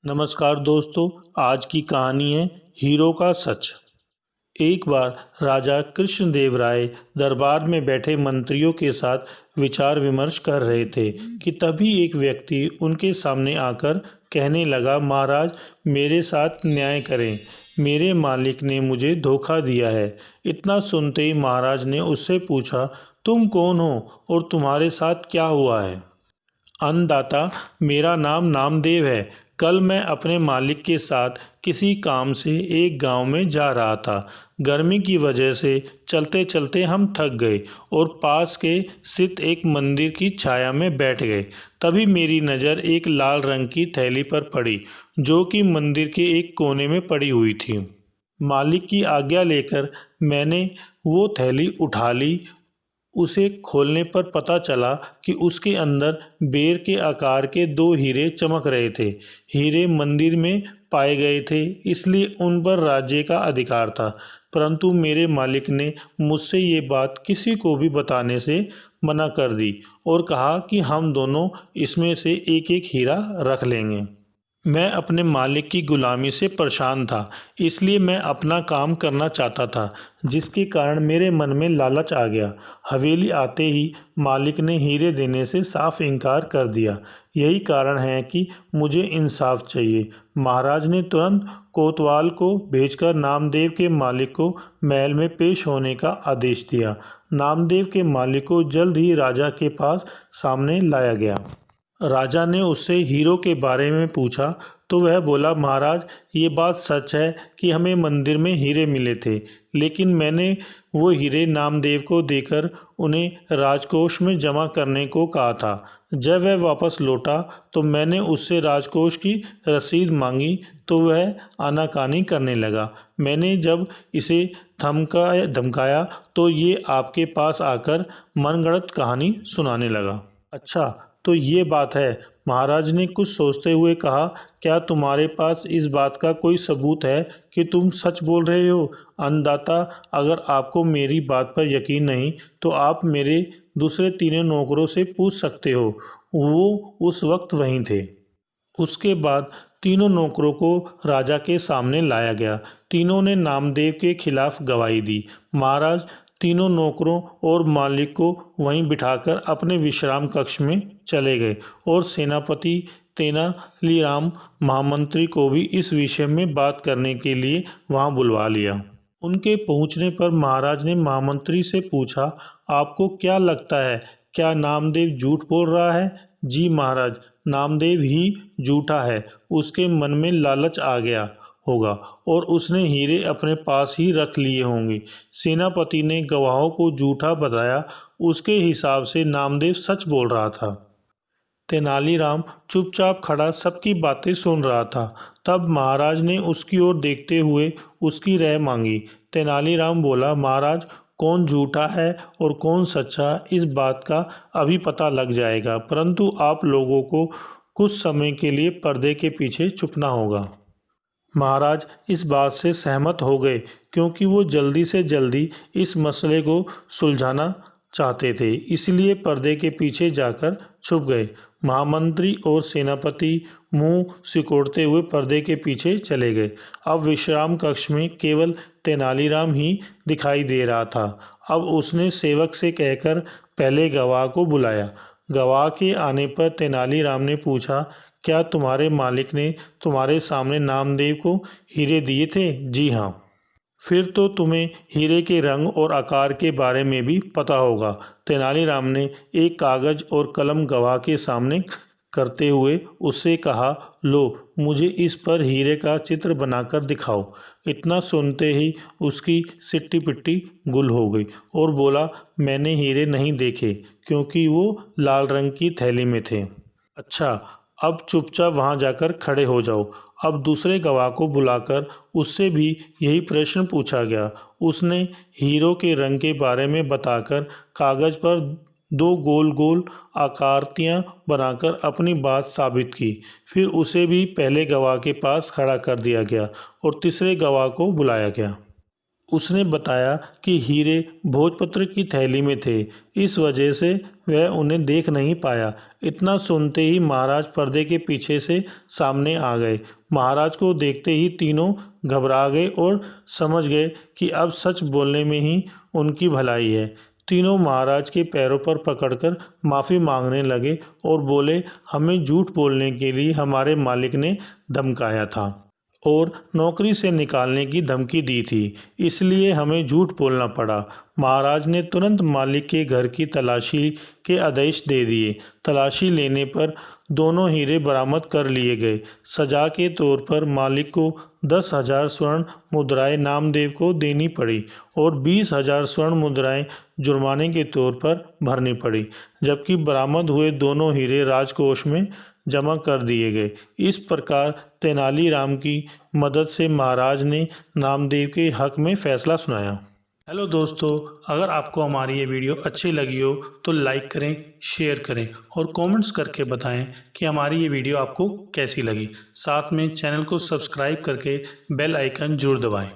नमस्कार दोस्तों। आज की कहानी है हीरो का सच। एक बार राजा कृष्णदेव राय दरबार में बैठे मंत्रियों के साथ विचार विमर्श कर रहे थे कि तभी एक व्यक्ति उनके सामने आकर कहने लगा, महाराज मेरे साथ न्याय करें, मेरे मालिक ने मुझे धोखा दिया है। इतना सुनते ही महाराज ने उससे पूछा, तुम कौन हो और तुम्हारे साथ क्या हुआ है? अन्नदाता, मेरा नाम नामदेव है। कल मैं अपने मालिक के साथ किसी काम से एक गांव में जा रहा था। गर्मी की वजह से चलते चलते हम थक गए और पास के स्थित एक मंदिर की छाया में बैठ गए। तभी मेरी नज़र एक लाल रंग की थैली पर पड़ी, जो कि मंदिर के एक कोने में पड़ी हुई थी। मालिक की आज्ञा लेकर मैंने वो थैली उठा ली। उसे खोलने पर पता चला कि उसके अंदर बेर के आकार के दो हीरे चमक रहे थे। हीरे मंदिर में पाए गए थे, इसलिए उन पर राज्य का अधिकार था। परंतु मेरे मालिक ने मुझसे ये बात किसी को भी बताने से मना कर दी और कहा कि हम दोनों इसमें से एक एक हीरा रख लेंगे। मैं अपने मालिक की गुलामी से परेशान था, इसलिए मैं अपना काम करना चाहता था, जिसके कारण मेरे मन में लालच आ गया। हवेली आते ही मालिक ने हीरे देने से साफ इनकार कर दिया। यही कारण है कि मुझे इंसाफ चाहिए। महाराज ने तुरंत कोतवाल को भेजकर नामदेव के मालिक को महल में पेश होने का आदेश दिया। नामदेव के मालिक को जल्द ही राजा के पास सामने लाया गया। राजा ने उससे हीरो के बारे में पूछा तो वह बोला, महाराज ये बात सच है कि हमें मंदिर में हीरे मिले थे, लेकिन मैंने वो हीरे नामदेव को देकर उन्हें राजकोष में जमा करने को कहा था। जब वह वापस लौटा तो मैंने उससे राजकोष की रसीद मांगी तो वह आनाकानी करने लगा। मैंने जब इसे धमकाया तो ये आपके पास आकर मनगढ़ंत कहानी सुनाने लगा। अच्छा, तो ये बात है, महाराज ने कुछ सोचते हुए कहा। क्या तुम्हारे पास इस बात का कोई सबूत है कि तुम सच बोल रहे हो? अन्नदाता, अगर आपको मेरी बात पर यकीन नहीं तो आप मेरे दूसरे तीनों नौकरों से पूछ सकते हो, वो उस वक्त वहीं थे। उसके बाद तीनों नौकरों को राजा के सामने लाया गया। तीनों ने नामदेव के खिलाफ गवाही दी। महाराज तीनों नौकरों और मालिक को वहीं बिठाकर अपने विश्राम कक्ष में चले गए और सेनापति तेनालीराम महामंत्री को भी इस विषय में बात करने के लिए वहां बुलवा लिया। उनके पहुंचने पर महाराज ने महामंत्री से पूछा, आपको क्या लगता है, क्या नामदेव झूठ बोल रहा है? जी महाराज, नामदेव ही झूठा है। उसके मन में लालच आ गया होगा और उसने हीरे अपने पास ही रख लिए होंगे। सेनापति ने गवाहों को झूठा बताया, उसके हिसाब से नामदेव सच बोल रहा था। तेनालीराम चुपचाप खड़ा सबकी बातें सुन रहा था। तब महाराज ने उसकी ओर देखते हुए उसकी राय मांगी। तेनालीराम बोला, महाराज कौन झूठा है और कौन सच्चा, इस बात का अभी पता लग जाएगा, परंतु आप लोगों को कुछ समय के लिए पर्दे के पीछे छुपना होगा। महाराज इस बात से सहमत हो गए क्योंकि वो जल्दी से जल्दी इस मसले को सुलझाना चाहते थे, इसलिए पर्दे के पीछे जाकर छुप गए। महामंत्री और सेनापति मुंह सिकोड़ते हुए पर्दे के पीछे चले गए। अब विश्राम कक्ष में केवल तेनालीराम ही दिखाई दे रहा था। अब उसने सेवक से कहकर पहले गवाह को बुलाया। गवाह के आने पर तेनालीराम ने पूछा, क्या तुम्हारे मालिक ने तुम्हारे सामने नामदेव को हीरे दिए थे? जी हाँ। फिर तो तुम्हें हीरे के रंग और आकार के बारे में भी पता होगा। तेनालीराम ने एक कागज और कलम गवाह के सामने करते हुए उससे कहा, लो मुझे इस पर हीरे का चित्र बनाकर दिखाओ। इतना सुनते ही उसकी सिट्टी पिट्टी गुल हो गई और बोला, मैंने हीरे नहीं देखे क्योंकि वो लाल रंग की थैली में थे। अच्छा, अब चुपचाप वहां जाकर खड़े हो जाओ। अब दूसरे गवाह को बुलाकर उससे भी यही प्रश्न पूछा गया। उसने हीरो के रंग के बारे में बताकर कागज पर दो गोल गोल आकृतियां बनाकर अपनी बात साबित की। फिर उसे भी पहले गवाह के पास खड़ा कर दिया गया और तीसरे गवाह को बुलाया गया। उसने बताया कि हीरे भोजपत्र की थैली में थे, इस वजह से वह उन्हें देख नहीं पाया। इतना सुनते ही महाराज पर्दे के पीछे से सामने आ गए। महाराज को देखते ही तीनों घबरा गए और समझ गए कि अब सच बोलने में ही उनकी भलाई है। तीनों महाराज के पैरों पर पकड़कर माफ़ी मांगने लगे और बोले, हमें झूठ बोलने के लिए हमारे मालिक ने धमकाया था और नौकरी से निकालने की धमकी दी थी, इसलिए हमें झूठ बोलना पड़ा। महाराज ने तुरंत मालिक के घर की तलाशी के आदेश दे दिए। तलाशी लेने पर दोनों हीरे बरामद कर लिए गए। सजा के तौर पर मालिक को 10,000 स्वर्ण मुद्राएं नामदेव को देनी पड़ी और 20,000 स्वर्ण मुद्राएं जुर्माने के तौर पर भरनी पड़ी, जबकि बरामद हुए दोनों हीरे राजकोष में जमा कर दिए गए। इस प्रकार तेनालीराम की मदद से महाराज ने नामदेव के हक में फैसला सुनाया। हेलो दोस्तों, अगर आपको हमारी ये वीडियो अच्छी लगी हो तो लाइक करें, शेयर करें और कमेंट्स करके बताएं कि हमारी ये वीडियो आपको कैसी लगी। साथ में चैनल को सब्सक्राइब करके बेल आइकन जरूर दबाएं।